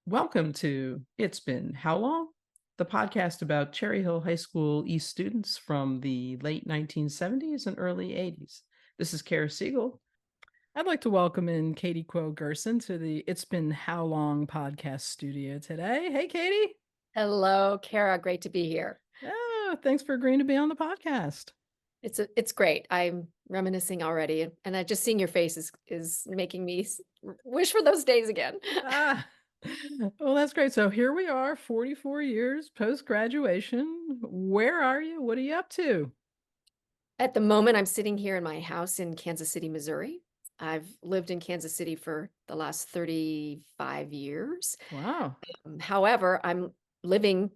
Welcome to It's Been How Long? The podcast about Cherry Hill High School East students from the late 1970s and early 80s. This is Kara Siegel. I'd like to welcome in Katie Kwo Gerson to the It's Been How Long podcast studio today. Hey, Katie. Hello, Kara. Great to be here. Thanks for agreeing to be on the podcast. It's great. I'm reminiscing already, and I just seeing your face is making me wish for those days again. Ah, well, that's great. So here we are, 44 years post-graduation. Where are you? What are you up to? At the moment, I'm sitting here in my house in Kansas City, Missouri. I've lived in Kansas City for the last 35 years. Wow. However, I'm living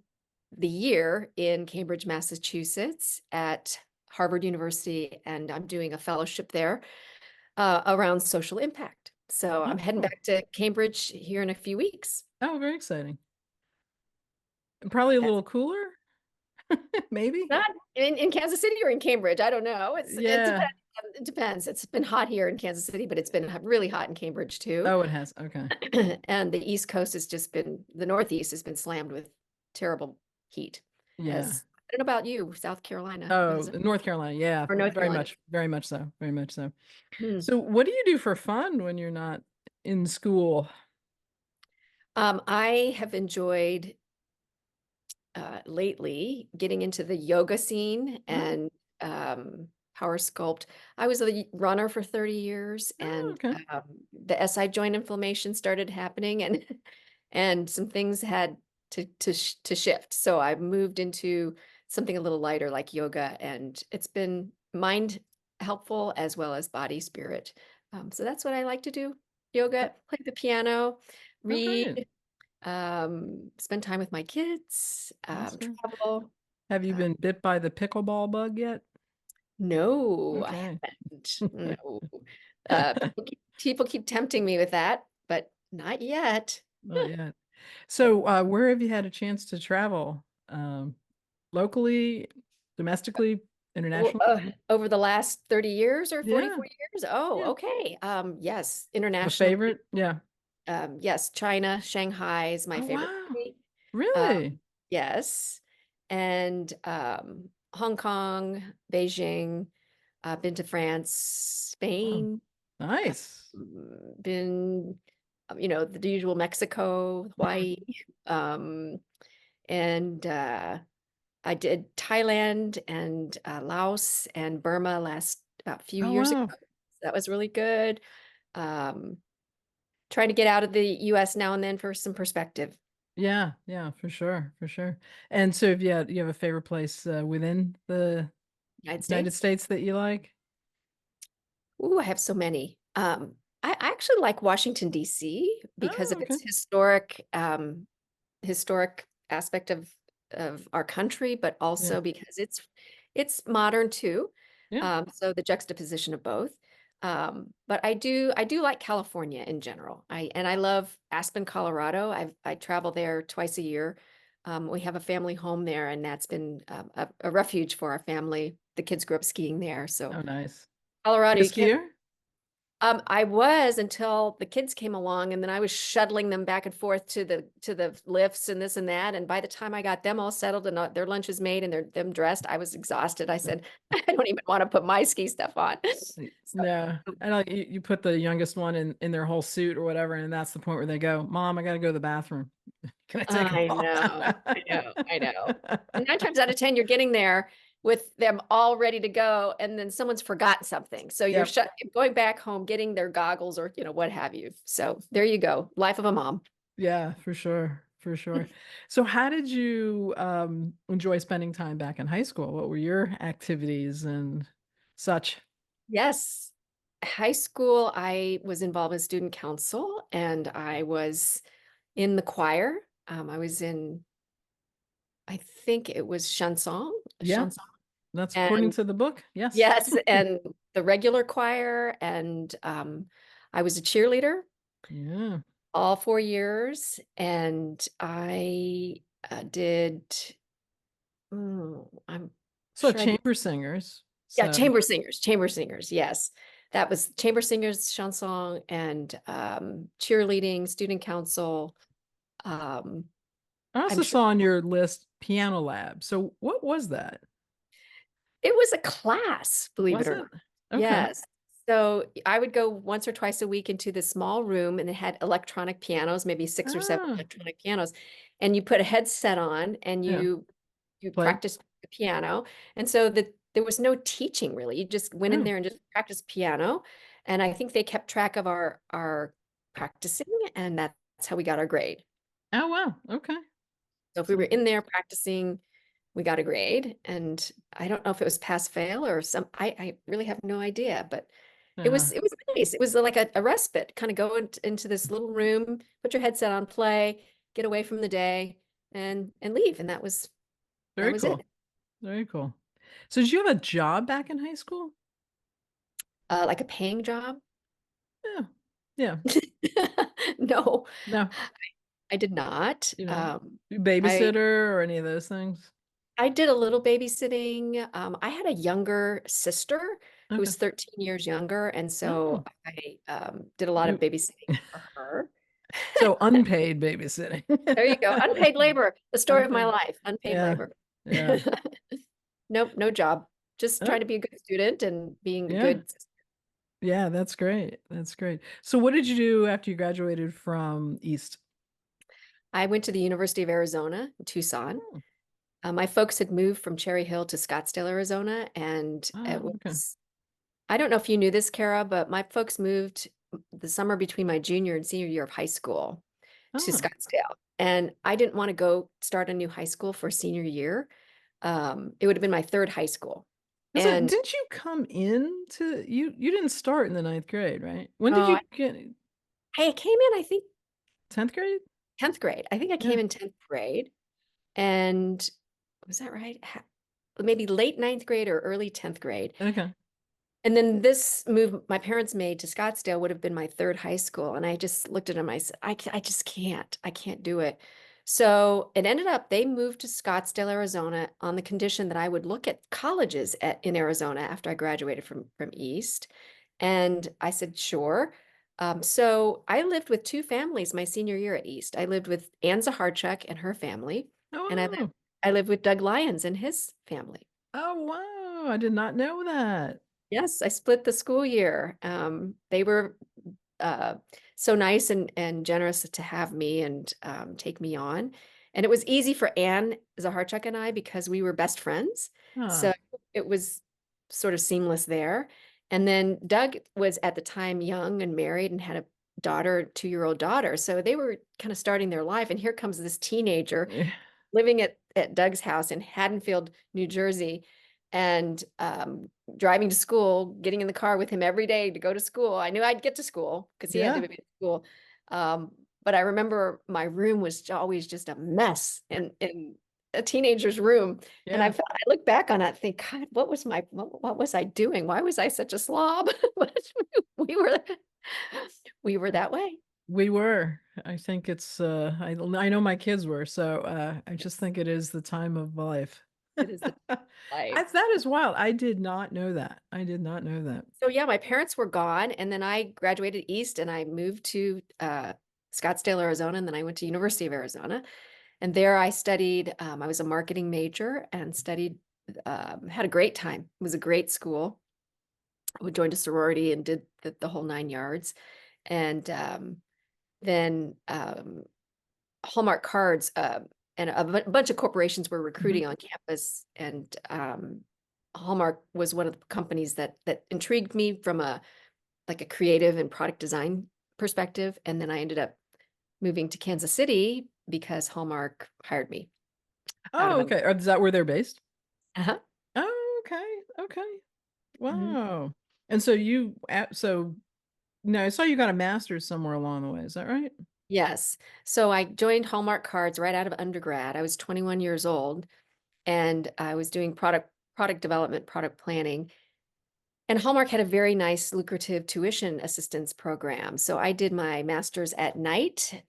the year in Cambridge, Massachusetts at Harvard University, and I'm doing a fellowship there around social impact. So I'm Oh, heading cool. back to Cambridge here in a few weeks. Oh, very exciting. And probably a That's little cooler, maybe. not in Kansas City or in Cambridge. I don't know. It Yeah. depends. It depends. It's been hot here in Kansas City, but it's been really hot in Cambridge too. Oh, it has. Okay. And the East Coast has just been, the Northeast has been slammed with terrible heat. Yeah. As I don't know about you, South Carolina, Oh, North Carolina. Yeah, or North Carolina. very much so, very much so. Hmm. So, what do you do for fun when you're not in school? I have enjoyed lately getting into the yoga scene Oh, and power sculpt. I was a runner for 30 years, oh, and okay. the SI joint inflammation started happening, and and some things had to shift. So I moved into something a little lighter like yoga, and it's been mind helpful as well as body spirit. So that's what I like to do: yoga, play the piano, Oh, great. read, spend time with my kids, That's great. travel. Have you Uh, been bit by the pickleball bug yet? no, I Okay. haven't. No. People keep tempting me with that, but not yet. Not yet. So, where have you had a chance to travel? Locally, domestically, internationally? Over the last 30 years or Yeah. 44 years? Oh, Yeah. okay. Yes, A internationally. favorite? Yeah. Yes, China, Shanghai is my Oh, favorite wow. city. Um, Really? yes. And Hong Kong, Beijing, been to France, Wow. Spain, Nice. been, the usual Mexico, Mhm. Hawaii, um, and I did Thailand and Laos and Burma last about few Oh, years ago. wow. That was really good. Um, Trying to get out of the US now and then for some perspective. Yeah, yeah, for sure, for sure. And so if you have a favorite place within the United United States. States that you like? Ooh, I have so many. I actually like Washington, D.C. because Oh, of okay. its historic aspect of our country, but Yeah. also because it's modern too. Yeah. So the juxtaposition of both. But I do like California in general. I love Aspen, Colorado. I travel there twice a year. We have a family home there, and that's been a refuge for our family. The kids grew up skiing there, so Oh, nice. Colorado, You a you can't. skier? I was until the kids came along, and then I was shuttling them back and forth to the lifts and this and that. And by the time I got them all settled and their lunch was made and them dressed, I was exhausted. I said, I don't even want to put my ski stuff on. So, No. And like you put the youngest one in their whole suit or whatever, and that's the point where they go, Mom, I gotta go to the bathroom. Can I take a I while? know, I know, I know. And 9 times out of 10, you're getting there with them all ready to go, and then someone's forgotten something. So Yep. going back home, getting their goggles or what have you. So there you go, life of a mom. Yeah, for sure. For sure. So how did you enjoy spending time back in high school? What were your activities and such? Yes. High school, I was involved in student council and I was in the choir. I was in, I think it was Yeah, chanson, that's according and to the book. Yes. yes, and the regular choir, and I was a cheerleader Yeah. all 4 years, and I did. I'm So sure I did. chamber singers. Yeah, So chamber singers. Yes, that was chamber singers, chanson, and cheerleading, student council. Um, I I'm also sure saw on your list piano lab. So what was that? it was a class, believe it Was or it? not. Okay. Yes. So I would go once or twice a week into this small room and it had electronic pianos, maybe 6 or 7 Ah, electronic pianos. And you put a headset on and yeah. you Played. practice the piano. And so there was no teaching really. You just went in Oh, there and just practiced piano. And I think they kept track of our practicing, and that's how we got our grade. oh wow. Okay. So if we were So in there practicing, we got a grade. And I don't know if it was pass fail or I really have no idea, but yeah. it was nice. It was like a respite, kind of go into this little room, put your headset on, play, get away from the day and leave. And that Very was cool. it. Very cool. So did you have a job back in high school? Like a paying job. Yeah. Yeah. No, No, I did not. you know, I babysitter or any of those things. I did a little babysitting. I had a younger sister who Okay. was 13 years younger, and so Oh, I did a lot of you babysitting for her. so unpaid babysitting. There you go. Unpaid labor, the story of my Unpaid. life. Unpaid Yeah. labor. Yeah. Nope, no job. Just Oh, trying to be a good student and being a yeah. good. Yeah, that's great. That's great. So what did you do after you graduated from East? I went to the University of Arizona in Tucson. Oh, My folks had moved from Cherry Hill to Scottsdale, Arizona, and it oh, okay. was, I don't know if you knew this, Kara, but my folks moved the summer between my junior and senior year of high school to Oh. Scottsdale. And I didn't want to go start a new high school for senior year. It would have been my third high school. So And didn't you come in to you didn't start in the ninth grade, right? When did oh, you get I came in, I think, 10th grade? 10th grade. I think I Yeah. came in 10th grade. And was that right? Maybe late ninth grade or early 10th grade. Okay. And then this move my parents made to Scottsdale would have been my third high school. And I just looked at them. I said, I just can't. I can't do it. So it ended up they moved to Scottsdale, Arizona on the condition that I would look at colleges in Arizona after I graduated from East. And I said, sure. So I lived with two families my senior year at East. I lived with Ann Zaharchuk and her family, and Oh, wow. I lived with Doug Lyons and his family. Oh, wow. I did not know that. Yes, I split the school year. They were uh, so nice and generous to have me and take me on. And it was easy for Anne Zaharchuk and I because we were best friends. Huh. So it was sort of seamless there. And then Doug was at the time young and married and had a daughter, 2-year-old daughter. So they were kind of starting their life. And here comes this teenager Yeah. living at Doug's house in Haddonfield, New Jersey, and driving to school, getting in the car with him every day to go to school. I knew I'd get to school because he had to Yeah. be at school. But I remember my room was always just a mess in a teenager's room. And Yeah. I look back on it, and think, God, what was I doing? Why was I such a slob? But we were we were that way. We were. I think it's I know my kids were, so I just think it is the time of life. It is the life. That is wild. I did not know that. I did not know that. So yeah, my parents were gone, and then I graduated East, and I moved to Scottsdale, Arizona, and then I went to University of Arizona, and there I studied. I was a marketing major and studied. Had a great time. It was a great school. I joined a sorority and did the whole 9 yards, and then Hallmark Cards and bunch of corporations were Mhm. recruiting on campus, and Hallmark was one of the companies that intrigued me from a like a creative and product design perspective. And then I ended up moving to Kansas City because Hallmark hired me out of Oh, them. okay. Is that where they're based? Uh-huh. Oh, okay. Okay. Mhm. Wow. And so so no, I saw you got a master's somewhere along the way. Is that right? Yes. So I joined Hallmark Cards right out of undergrad. I was 21 years old and I was doing product development, product planning. And Hallmark had a very nice, lucrative tuition assistance program. So I did my master's at night,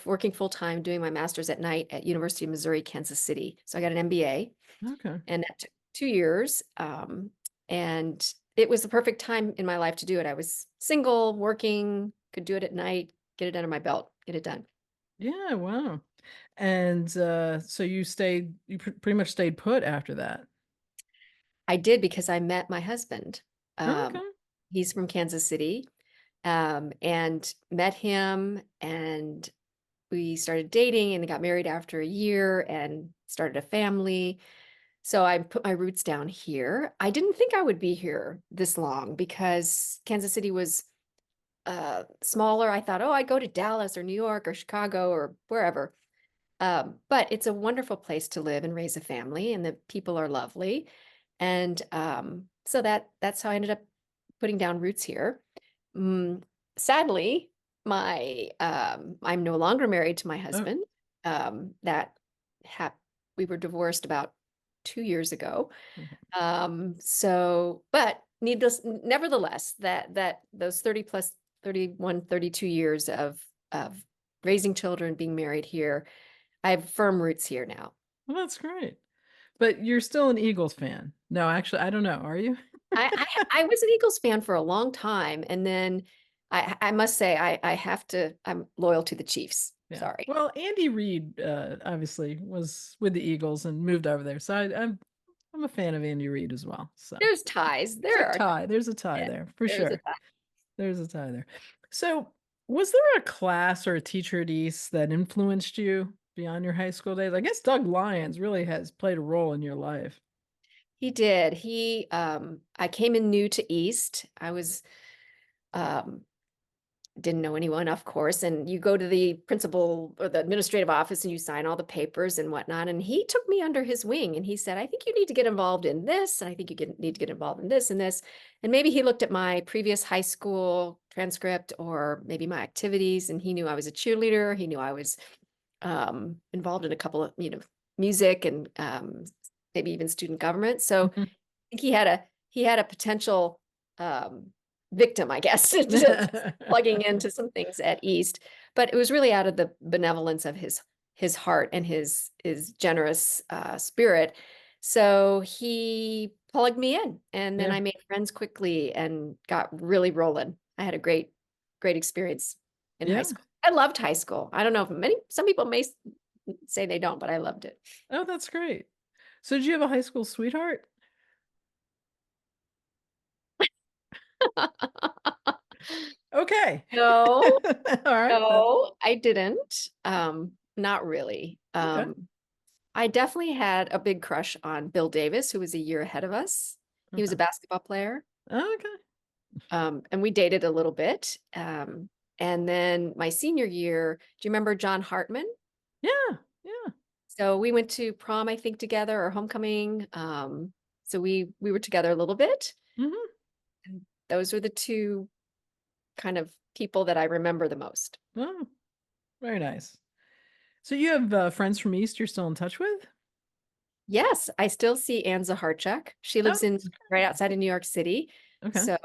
working full time, doing my master's at night at University of Missouri, Kansas City. So I got an MBA, Okay. and that took 2 years. And it was the perfect time in my life to do it. I was single, working, could do it at night, get it under my belt, get it done. Yeah, wow. And so you pretty much stayed put after that. I did because I met my husband. Um, Okay. he's from Kansas City, and met him, and we started dating and got married after a year and started a family. So I put my roots down here. I didn't think I would be here this long because Kansas City was smaller. I thought, oh, I'd go to Dallas or New York or Chicago or wherever. But it's a wonderful place to live and raise a family, and the people are lovely. And so that's how I ended up putting down roots here. Mm, sadly, my I'm no longer married to my Oh, husband. That hap We were divorced about 2 years ago. okay. But nevertheless, that those 30 plus 31, 32 years of raising children, being married here, I have firm roots here now. Well, that's great. But you're still an Eagles fan. No, actually, I don't know. Are you? I was an Eagles fan for a long time, and then I must say I'm loyal to the Chiefs. Yeah. Sorry. Well, Andy Reid obviously was with the Eagles and moved over there. So I'm a fan of Andy Reid as well. So There's ties. there's There a are tie. There's a tie ties. there for There's a sure. tie. There's a tie there. So was there a class or a teacher at East that influenced you beyond your high school days? I guess Doug Lyons really has played a role in your life. He did. I came in new to East. I was um didn't know anyone, of course. And you go to the principal or the administrative office and you sign all the papers and whatnot. And he took me under his wing and he said, I think you need to get involved in this. And I think need to get involved in this and this. And maybe he looked at my previous high school transcript or maybe my activities, and he knew I was a cheerleader. He knew I was involved in a couple of, music and maybe even student government. So I think he had a potential um, victim, I guess, to plugging into some things at East. But it was really out of the benevolence of his heart and his generous spirit. So he plugged me in, and then Yeah. I made friends quickly and got really rolling. I had a great experience in high Yeah. school. I loved high school. I don't know if some people may say they don't, but I loved it. Oh, that's great. So did you have a high school sweetheart? Okay. No, All right. no, I didn't. Not really. Okay. I definitely had a big crush on Bill Davis, who was a year ahead of us. He was Okay. a basketball player. Okay. And we dated a little bit. And then my senior year, do you remember John Hartman? Yeah. Yeah. So we went to prom, I think, together, or homecoming. So we were together a little bit. Hmm. And those were the two kind of people that I remember the most. Oh, very nice. So you have friends from East you're still in touch with? Yes, I still see Anne Zaharchuk. She Oh, lives in that's right outside of New York City. okay. So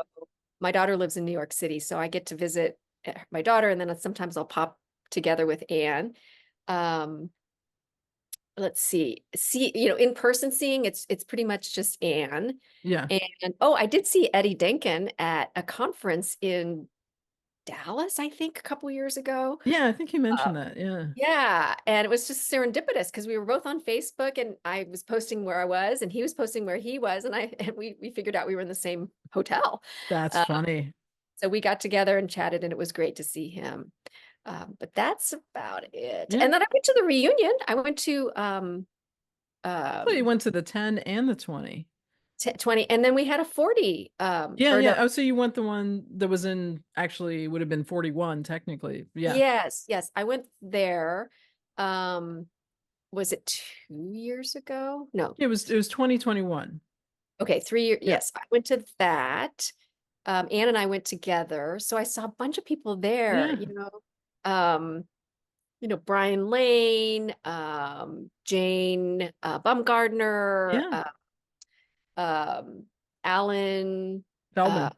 my daughter lives in New York City, so I get to visit my daughter, and then sometimes I'll pop together with Anne. Um, let's see, in person seeing it's pretty much just Anne. Yeah. And oh, I did see Eddie Denkin at a conference in Dallas, I think, a couple years ago. Yeah, I think you Uh, mentioned that. Yeah. Yeah, and it was just serendipitous because we were both on Facebook, and I was posting where I was and he was posting where he was, and we figured out we were in the same hotel. That's Uh, funny. so we got together and chatted, and it was great to see him. But that's about it. Yeah. And then I went to the reunion. I went to So you um went to the 10 and the 20. 20, and then we had a 40 Yeah, or yeah. no, Oh, so you went the one that was in actually would have been 41 technically. Yeah. yes, I went there. Um was it 2 years ago? No, It was 2021. okay, 3 years. Yeah. Yes, I went to that. Anne and I went together. So I saw a bunch of people there, Yeah. um, Brian Lane, Jane Bumgardner, Yeah. um, Alan, uh, Feldman.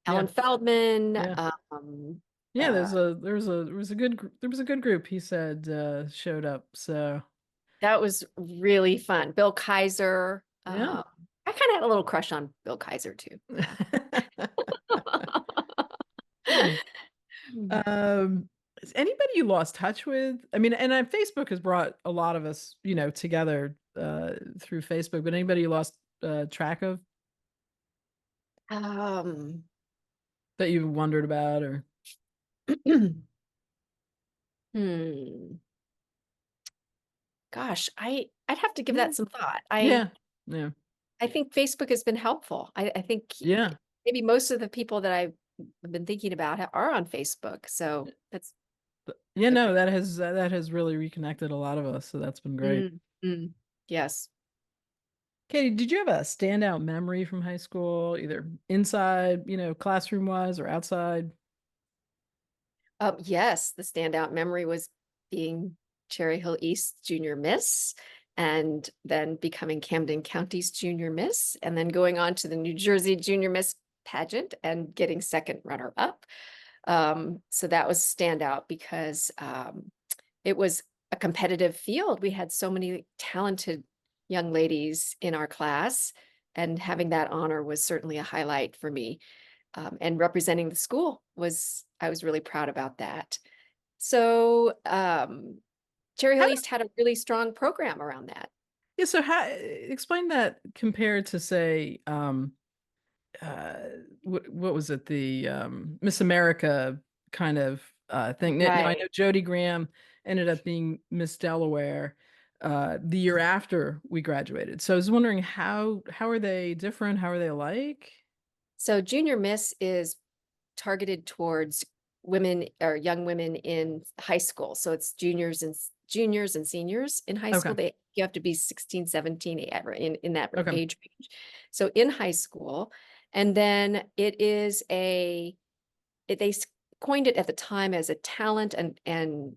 Alan Yeah. Feldman. Yeah. Yeah, Uh, there was a good group he said showed up. So, that was really fun. Bill Kaiser. yeah. I kind of had a little crush on Bill Kaiser too. Um Is anybody you lost touch with? I mean, and Facebook has brought a lot of us, together through Facebook, but anybody you lost track of Um, that you wondered about or hmm. Gosh, I'd have to give yeah, that some thought. yeah, yeah, I think Facebook has been helpful. I think yeah. maybe most of the people that I've been thinking about are on Facebook. So that's Yeah, a no, pretty that has really reconnected a lot of us, so that's been great. mm, mm, yes. Katie, did you have a standout memory from high school, either inside, classroom wise or outside? Yes, the standout memory was being Cherry Hill East Junior Miss and then becoming Camden County's Junior Miss and then going on to the New Jersey Junior Miss pageant and getting second runner up. So that was standout because it was a competitive field. We had so many talented young ladies in our class, and having that honor was certainly a highlight for me. And representing the school I was really proud about that. So Cherry Hill How, East had a really strong program around that. yeah, so how explain that compared to say uh what was it, the Miss America kind of thing. Now I Right. know Jody Graham ended up being Miss Delaware the year after we graduated. So I was wondering how are they different? How are they alike? So Junior Miss is targeted towards women or young women in high school. So it's juniors and seniors in high school. Okay. You have to be 16, 17 in that Okay. age range. So in high school, and then they coined it at the time as a talent and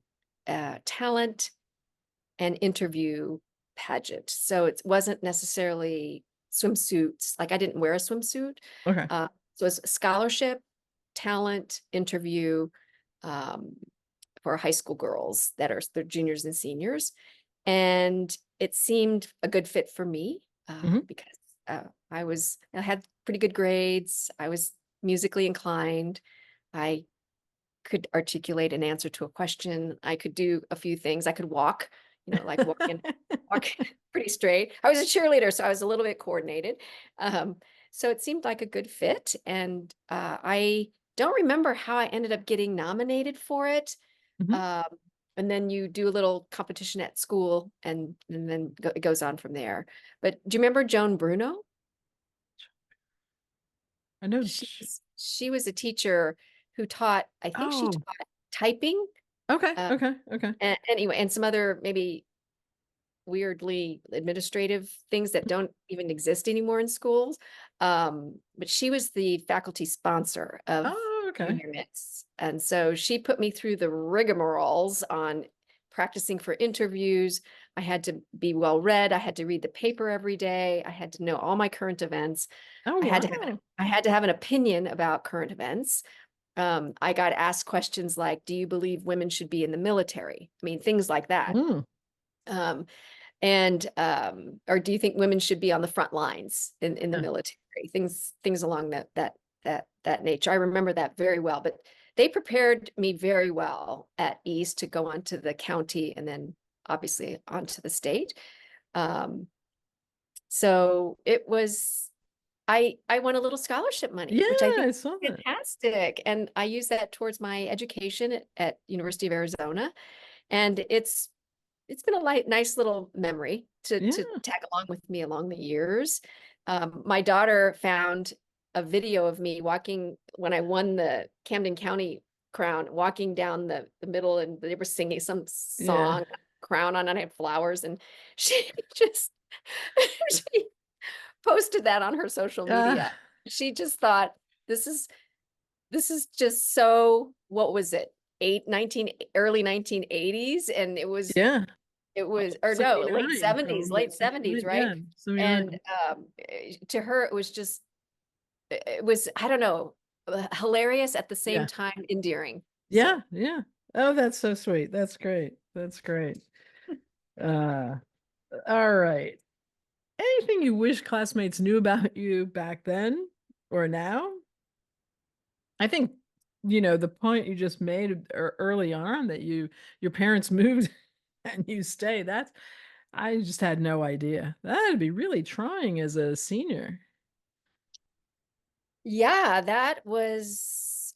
interview pageant. So it wasn't necessarily swimsuits. Like I didn't wear a swimsuit. Okay. Uh, so it's scholarship, talent, interview um, for high school girls that are the juniors and seniors. And it seemed a good fit for me Hmm. because I had pretty good grades. I was musically inclined. I could articulate an answer to a question. I could do a few things. I could walk, like walk pretty straight. I was a cheerleader, so I was a little bit coordinated. So it seemed like a good fit. And I don't remember how I ended up getting nominated for it. Hmm. Um, and then you do a little competition at school and then it goes on from there. But do you remember Joan Bruno? I know. She was a teacher who taught, I think she Oh, taught typing. okay. Uh, Okay. Okay. and anyway, and some other maybe weirdly administrative things that don't even exist anymore in schools. But she was the faculty sponsor of Oh, okay. Junior Miss. And so she put me through the rigmaroles on practicing for interviews. I had to be well read. I had to read the paper every day. I had to know all my current events. Oh, wow. I had to have an opinion about current events. I got asked questions like, do you believe women should be in the military? I mean, things like that. Mm, Um, and or do you think women should be on the front lines in the yeah. military? Things along that nature. I remember that very well. But they prepared me very well at East to go on to the county and then obviously onto the state. Um, so it was I won a little scholarship money, Yeah, which I think I saw is that. fantastic. And I use that towards my education at University of Arizona. And it's been a nice little memory to Yeah. tag along with me along the years. My daughter found a video of me walking when I won the Camden County crown, walking down the middle, and they were singing some Yeah. song, crown on, and I had flowers, and she just she posted that on her social Uh, media. She just thought this is this is just so, what was it? Early 1980s, and yeah. it was, or no, 79 late probably. 70s, 79, right? yeah. And 79. to her, it was just, it was, I don't know, hilarious at the same Yeah. time endearing. Yeah. So, Yeah. Oh, that's so sweet. That's great. That's great. Uh, all right. Anything you wish classmates knew about you back then or now? I think the point you just made early on that your parents moved and you stay. That's I just had no idea. That'd be really trying as a senior. Yeah, that was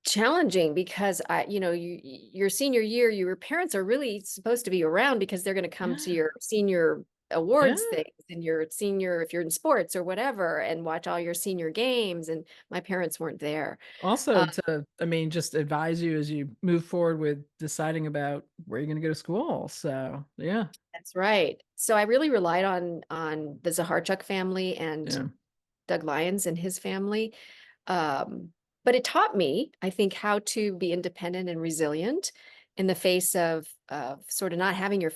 challenging because your senior year, your parents are really supposed to be around because they're going to come to Yeah. your senior Yeah. awards things and your senior, if you're in sports or whatever, and watch all your senior games. And my parents weren't there. Also Uh, just advise you as you move forward with deciding about where you're going to go to school. So, yeah. that's right. So I really relied on the Zaharchuk family and Yeah. Doug Lyons and his family. Um, but it taught me, I think, how to be independent and resilient in the face of sort of not having your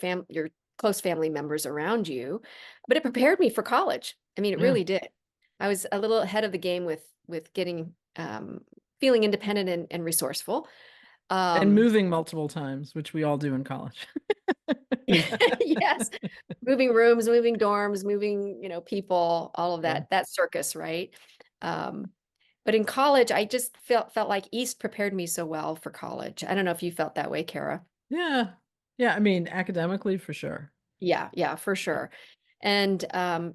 close family members around you. But it prepared me for college. I mean, it Yeah. really did. I was a little ahead of the game with getting feeling independent and resourceful. And Um, moving multiple times, which we all do in college. yes, moving rooms, moving dorms, moving, people, all of Yeah. that circus, right? Um, but in college, I just felt like East prepared me so well for college. I don't know if you felt that way, Kara. Yeah. Yeah. I mean, academically, for sure. Yeah, yeah, for Yeah. sure. And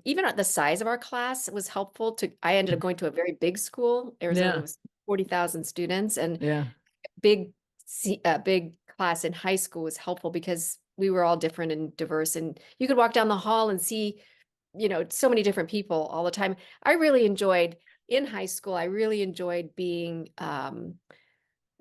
even at the size of our class was helpful I ended up going to a very big school. Arizona Yeah. was 40,000 students, and Yeah. big big class in high school was helpful because we were all different and diverse, and you could walk down the hall and see, so many different people all the time. I really enjoyed in high school. I really enjoyed being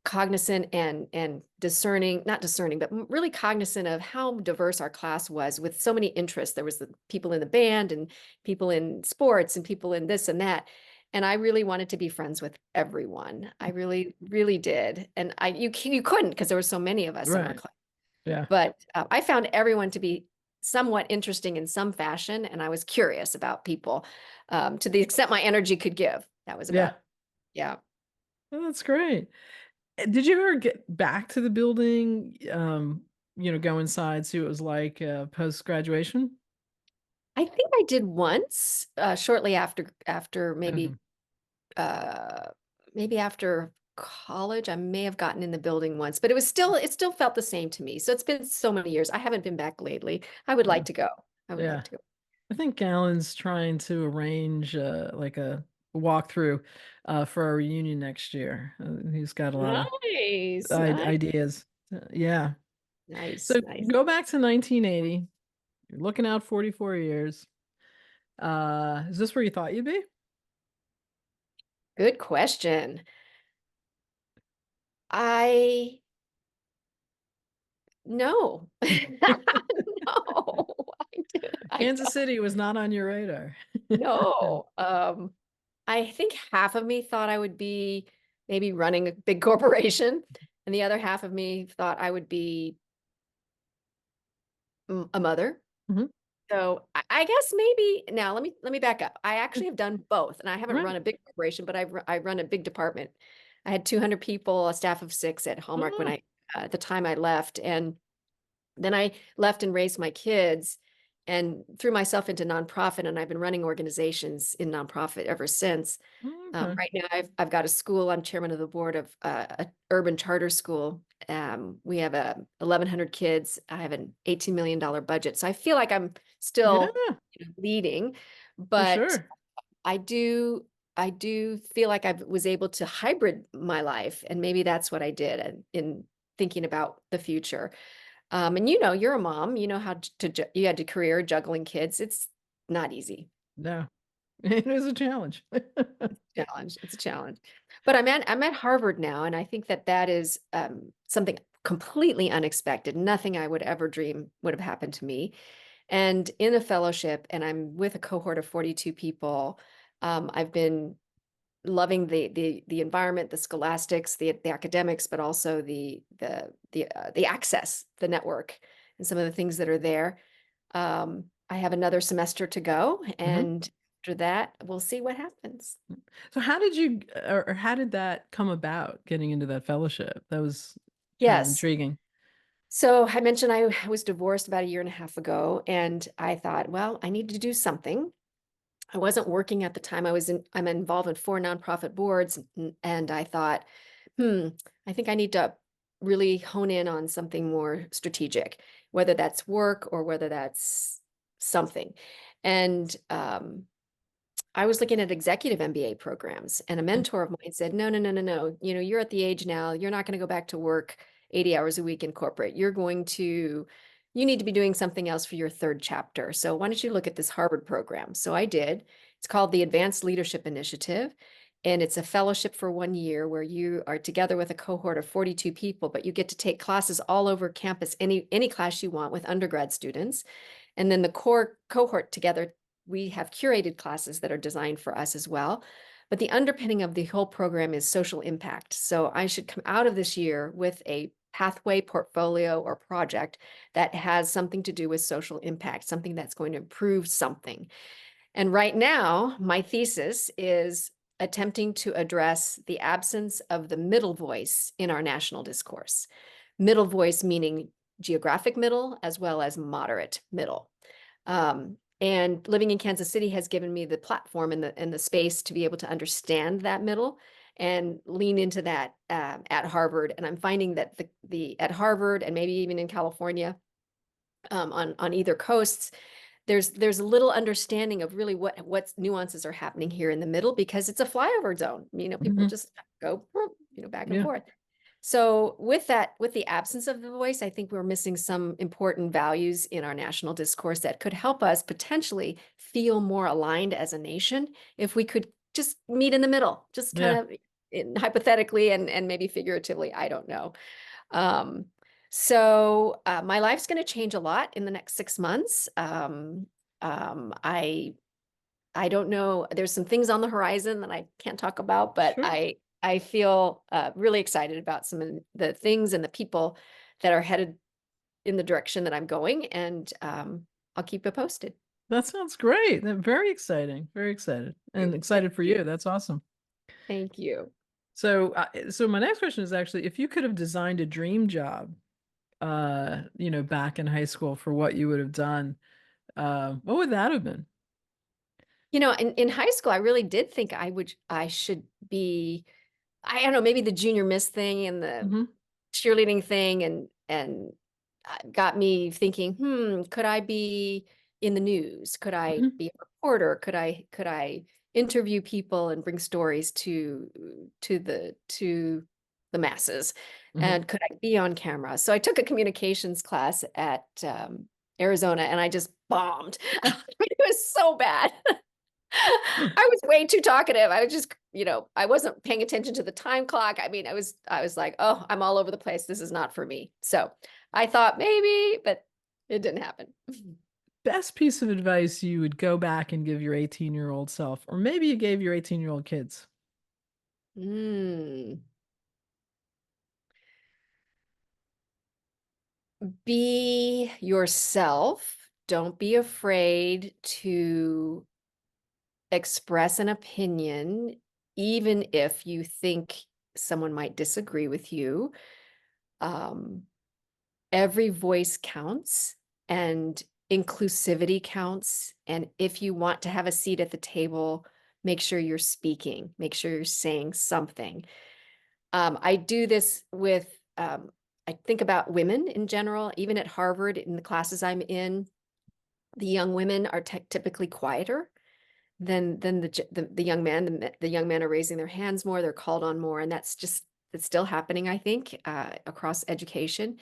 cognizant and discerning, not discerning, but really cognizant of how diverse our class was with so many interests. There was the people in the band and people in sports and people in this and that. And I really wanted to be friends with everyone. I really, really did. And you couldn't because there were so many of us in our Right. class. Yeah. But I found everyone to be somewhat interesting in some fashion, and I was curious about people to the extent my energy could give. That was Yeah. about, yeah. Oh, that's great. Did you ever get back to the building? Go inside, see what it was like post graduation? I think I did once, shortly after Hmm. uh maybe after college. I may have gotten in the building once, but it still felt the same to me. So it's been so many years. I haven't been back lately. I would Yeah. like to go. I would like Yeah. to go. I think Alan's trying to arrange like a walkthrough for our reunion next year. He's got a lot of Nice, nice, ideas. Yeah. nice, So nice. go back to 1980. You're looking out 44 years. Is this where you thought you'd be? Good question. I no. No, I Kansas don't. City was not on your radar. No. I think half of me thought I would be maybe running a big corporation, and the other half of me thought I would be a mother. Mhm. So I guess maybe now let me back up. I actually have done both, and I haven't Right. run a big corporation, but I run a big department. I had 200 people, a staff of 6 at Hallmark when Oh, at the time I left, and then I left and raised my kids and threw myself into nonprofit, and I've been running organizations in nonprofit ever since. okay. Right now, I've got a school. I'm chairman of the board of a urban charter school. We have 1,100 kids. I have an $18 million budget, so I feel like I'm still Yeah, leading, for but sure. I do I do feel like I was able to hybrid my life, and maybe that's what I did in thinking about the future. And you're a mom. You know how you had to career juggling kids. It's not easy. No, it is a challenge. Challenge. It's a challenge. But I'm at Harvard now, and I think that is something completely unexpected. Nothing I would ever dream would have happened to me. And in a fellowship, and I'm with a cohort of 42 people. I've been loving the environment, the scholastics, the academics, but also the access, the network, and some of the things that are there. I have another semester to go, Mhm. and after that, we'll see what happens. So how did you or how did that come about getting into that fellowship? That was kind of Yes. intriguing. So I mentioned I was divorced about a year and a half ago, and I thought, well, I need to do something. I wasn't working at the time. I'm involved in 4 nonprofit boards, and I thought, I think I need to really hone in on something more strategic, whether that's work or whether that's something. And I was looking at executive MBA programs, and a Mm. mentor of mine said, "No, no, no, no, no. You're at the age now, you're not going to go back to work 80 hours a week in corporate. You need to be doing something else for your third chapter. So why don't you look at this Harvard program?" So I did. It's called the Advanced Leadership Initiative, and it's a fellowship for 1 year where you are together with a cohort of 42 people, but you get to take classes all over campus, any class you want with undergrad students. And then the core cohort together, we have curated classes that are designed for us as well. But the underpinning of the whole program is social impact. So I should come out of this year with a pathway portfolio or project that has something to do with social impact, something that's going to improve something. And right now, my thesis is attempting to address the absence of the middle voice in our national discourse. Middle voice meaning geographic middle as well as moderate middle. And living in Kansas City has given me the platform and the space to be able to understand that middle and lean into that at Harvard. And I'm finding that the at Harvard and maybe even in California, on either coasts, there's a little understanding of really what nuances are happening here in the middle, because it's a flyover zone. People Mhm. just go, back and Yeah, forth. So with the absence of the voice, I think we're missing some important values in our national discourse that could help us potentially feel more aligned as a nation if we could just meet in the middle, just yeah, kind of hypothetically and maybe figuratively, I don't know. Um, so my life's going to change a lot in the next 6 months. Um, I I don't know. There's some things on the horizon that I can't talk about, but sure. I feel really excited about some of the things and the people that are headed in the direction that I'm going, and I'll keep you posted. That sounds great. Very exciting. Very excited. And Thank excited for you. you. That's awesome. Thank you. So my next question is actually, if you could have designed a dream job, back in high school for what you would have done, what would that have been? In high school, I really did think I should be, I don't know, maybe the junior miss thing and the Hmm. cheerleading thing and got me thinking, could I be in the news? Could I Hmm. be a reporter? Could I interview people and bring stories to the masses? Hmm. And could I be on camera? So I took a communications class at Arizona, and I just bombed. It was so bad. I was way too talkative. I was just, I wasn't paying attention to the time clock. I mean, I was like, oh, I'm all over the place. This is not for me. So I thought maybe, but it didn't happen. Best piece of advice you would go back and give your 18-year-old self, or maybe you gave your 18-year-old kids. Mm. Be yourself. Don't be afraid to express an opinion, even if you think someone might disagree with you. Um, every voice counts, and inclusivity counts. And if you want to have a seat at the table, make sure you're speaking, make sure you're saying something. I do this with, I think about women in general, even at Harvard, in the classes I'm in, the young women are typically quieter than the young men. The young men are raising their hands more, they're called on more, and it's still happening, I think, across education.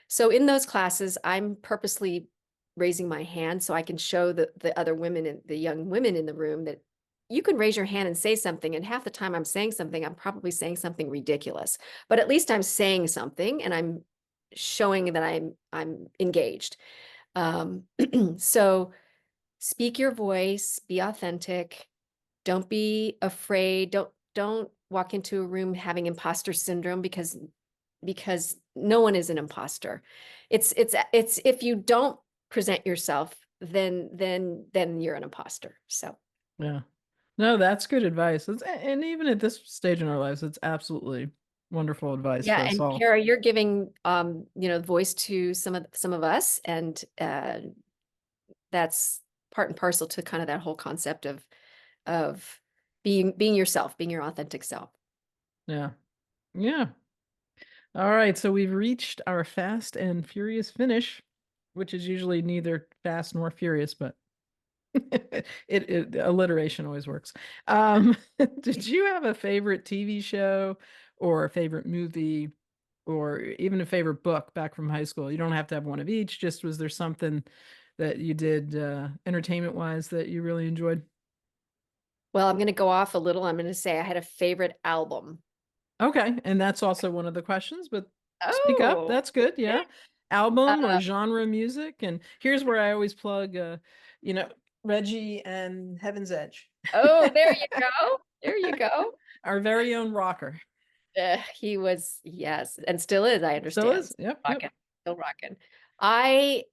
So in those classes, I'm purposely raising my hand so I can show the other women and the young women in the room that you can raise your hand and say something. And half the time I'm saying something, I'm probably saying something ridiculous, but at least I'm saying something and I'm showing that I'm engaged. Um, so speak your voice, be authentic. Don't be afraid. Don't walk into a room having imposter syndrome, because no one is an imposter. It's if you don't present yourself, then you're an imposter. So Yeah. No, that's good advice. And even at this stage in our lives, it's absolutely wonderful advice yeah, for us and all. Kara, you're giving voice to some of us, and that's part and parcel to kind of that whole concept of being yourself, being your authentic self. Yeah. Yeah. All right. So we've reached our fast and furious finish, which is usually neither fast nor furious, but it alliteration always works. Did you have a favorite TV show or a favorite movie or even a favorite book back from high school? You don't have to have one of each. Just was there something that you did entertainment wise that you really enjoyed? Well, I'm going to go off a little. I'm going to say I had a favorite album. Okay, and that's also one of the questions, but speak up. Oh, That's good. okay. Yeah. Album or Uh, genre music. And here's where I always plug you know, Reggie and Heaven's Edge. oh, there you go. There you go. Our very own rocker. He was, yes, and still is, I Still understand. is. Yep, yep. Rocking, still rocking. I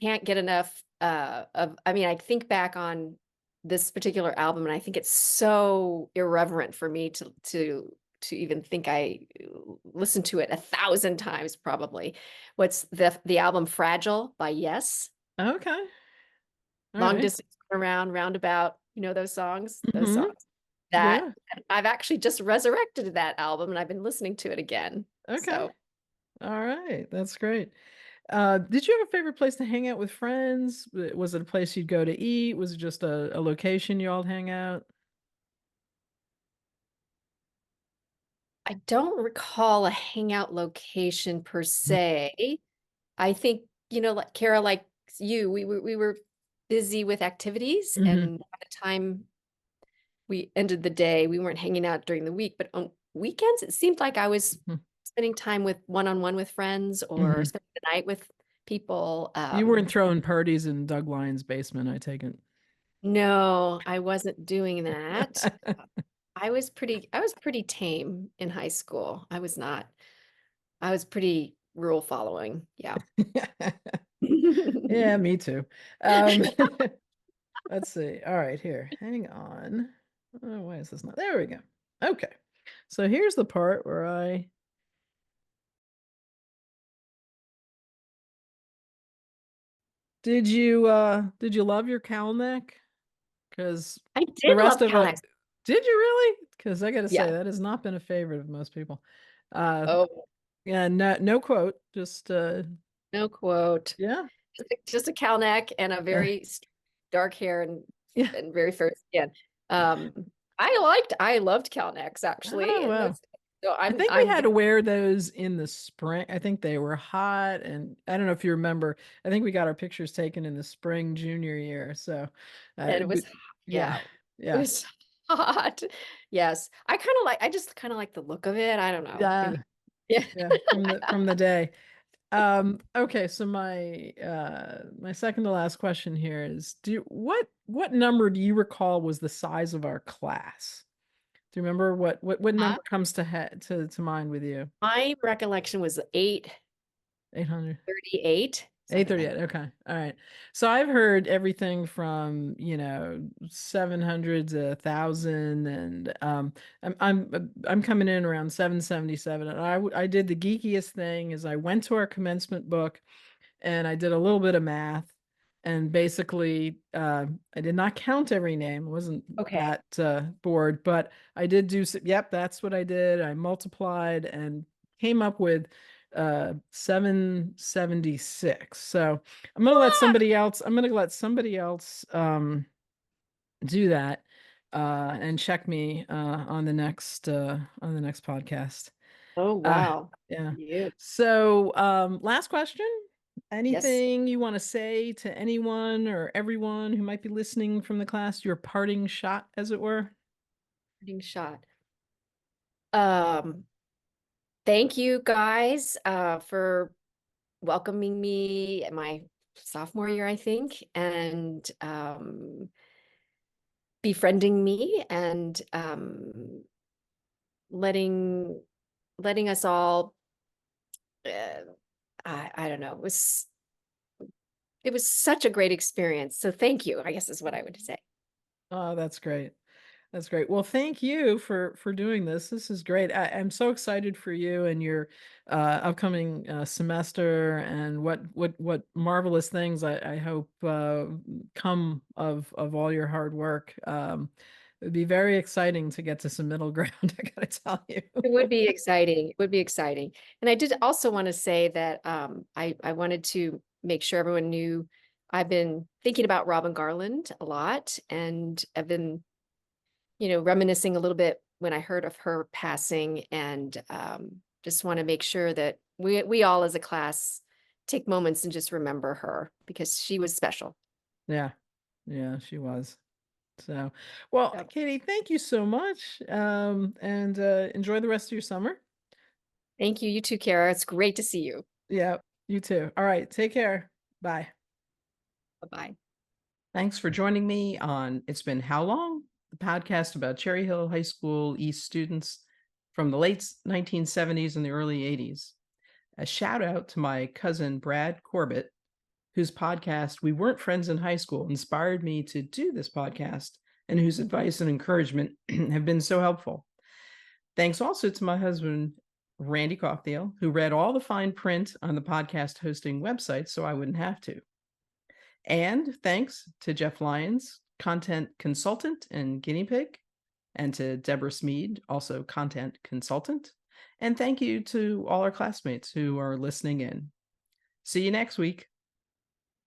can't get enough of, I mean, I think back on this particular album and I think it's so irreverent for me to even think I listened to it 1,000 times probably. What's the album Fragile by Yes? Okay. All Long right. Distance Around, Roundabout, those songs? Those Hmm. songs. That Yeah. I've actually just resurrected that album and I've been listening to it again. Okay. So All right. That's great. Did you have a favorite place to hang out with friends? Was it a place you'd go to eat? Was it just a location you all hang out? I don't recall a hangout location per Mm. se. I think, like Kara, like you, we were busy with activities, Mm-hmm. and by the time we ended the day, we weren't hanging out during the week, but on weekends, it seemed like I was spending time with one-on-one with friends or Mm-hmm. spending the night with people. You weren't throwing parties in Doug Lyon's basement, I take it. No, I wasn't doing that. I was pretty tame in high school. I was not. I was pretty rule following. Yeah. Yeah, me too. Um, let's see. All right, here. Hang on. Oh, why is this not? There we go. Okay. So here's the part where I did you love your cowl neck? Because I the did rest love of it, Calnex. did you really? Because I gotta say Yeah. that has not been a favorite of most people. Uh Oh, yeah, no quote, just no quote. yeah. Just a cow neck and a Uh, very dark hair yeah. and very fair skin. Um, I loved cow necks actually, Oh and wow. those. So I think we I'm had to wear those in the spring. I think they were hot, and I don't know if you remember. I think we got our pictures taken in the spring junior year. So, and it was, yeah, yeah, it yeah, was hot. Yes, I just kind of like the look of it. I don't know, yeah, maybe. Yeah. yeah. From the day. Okay, so my second to last question here is what number do you recall was the size of our class? Do you remember what Huh? number comes to mind with you? My recollection was 800. 838, something like 838. Okay. All right. So I've heard everything from, 700 to 1,000 and I'm coming in around 777 and I did the geekiest thing is I went to our commencement book and I did a little bit of math and basically I did not count every name. I wasn't okay. that bored, but I did yep, that's what I did. I multiplied and came up with 776. So I'm gonna let somebody else do that and check me on the next podcast. Oh, Uh, wow. yeah. You. So, last question. Yes. Anything you want to say to anyone or everyone who might be listening from the class, your parting shot, as it were? Parting shot. Um, Thank you guys for welcoming me at my sophomore year, I think, and befriending me and letting letting us all uh, I don't know, it was such a great experience. So thank you, I guess is what I would say. Oh, that's great. That's great. Well, thank you for doing this. This is great. I'm so excited for you and your upcoming semester, and what marvelous things I hope come of all your hard work. It'd be very exciting to get to some middle ground. I gotta tell you. It would be exciting. It would be exciting. And I did also want to say that I wanted to make sure everyone knew I've been thinking about Robin Garland a lot, and I've been, reminiscing a little bit when I heard of her passing, and just want to make sure that we all as a class take moments and just remember her because she was special. Yeah, yeah, she was. So, well, Yep. Katie, thank you so much, and enjoy the rest of your summer. Thank you. You too, Kara. It's great to see you. Yeah, you too. All right, take care. Bye. Bye-bye. Thanks for joining me on It's Been How Long? The podcast about Cherry Hill High School East students from the late 1970s and the early 80s. A shout out to my cousin Brad Corbett, whose podcast We Weren't Friends in High School inspired me to do this podcast, and whose advice and encouragement have been so helpful. Thanks also to my husband, Randy Coughdale, who read all the fine print on the podcast hosting website so I wouldn't have to. And thanks to Jeff Lyons, content consultant and guinea pig, and to Deborah Smead, also content consultant. And thank you to all our classmates who are listening in. See you next week.